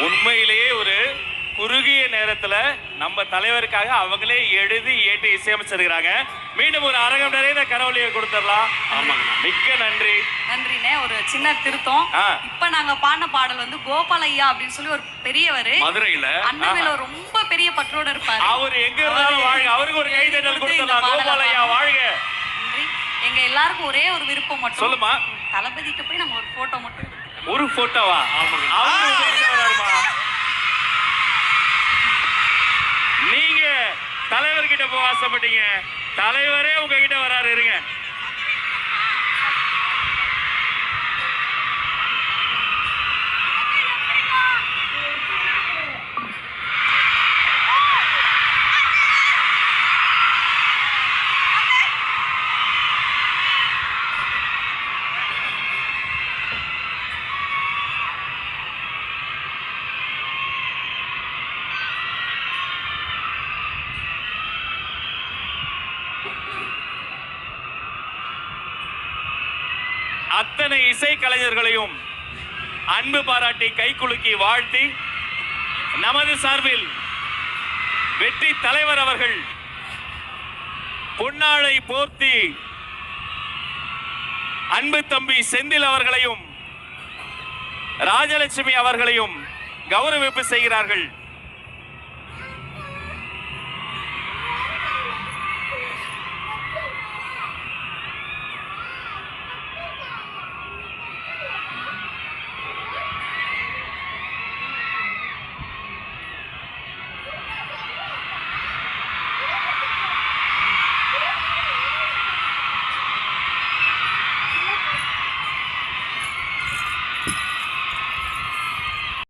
உண்மையிலேயே ஒரு குறுகிய நேரத்துல நம்ம தலைவருக்காக அவங்களே எழுதி ஏற்றி இசையமைச்சிருக்கிறாங்க. மீண்டும் ஒரு அரங்கம் நிறைந்த கரவொலியை கொடுத்துடலாம். ஆமாங்க, மிக்க நன்றி. நன்றினே. ஒரு சின்ன திருத்தம், இப்ப நாங்க பாடின பாடல் வந்து கோபாலையா அப்படின்னு சொல்லி ஒரு பெரியவர் மதுரையில அண்ணன் மேல ரொம்ப பெரிய பற்றோட இருப்பாரு. அவர் எங்க இருந்தாலும் வாழ்க. அவருக்கு ஒரு கைதட்டல் கொடுத்துடலாம். கோபாலையா வாழ்க. நன்றி. எங்க எல்லாருக்கும் ஒரே ஒரு விருப்பம் மட்டும். சொல்லுமா. தளபதிக்கு போய் நம்ம ஒரு போட்டோ மட்டும். ஒரு போட்டோவா? நீங்க தலைவர்கிட்ட போக ஆசைப்பட்டீங்க, தலைவரே உங்ககிட்ட வராரு. இருங்க. அத்தனை இசை கலைஞர்களையும் அன்பு பாராட்டி கைகுலுக்கி வாழ்த்தி நமது சார்பில் வெற்றி தலைவர் அவர்கள் பொன்னாளை போர்த்தி அன்பு தம்பி செந்தில் அவர்களையும் ராஜலட்சுமி அவர்களையும் கௌரவிப்பு செய்கிறார்கள்.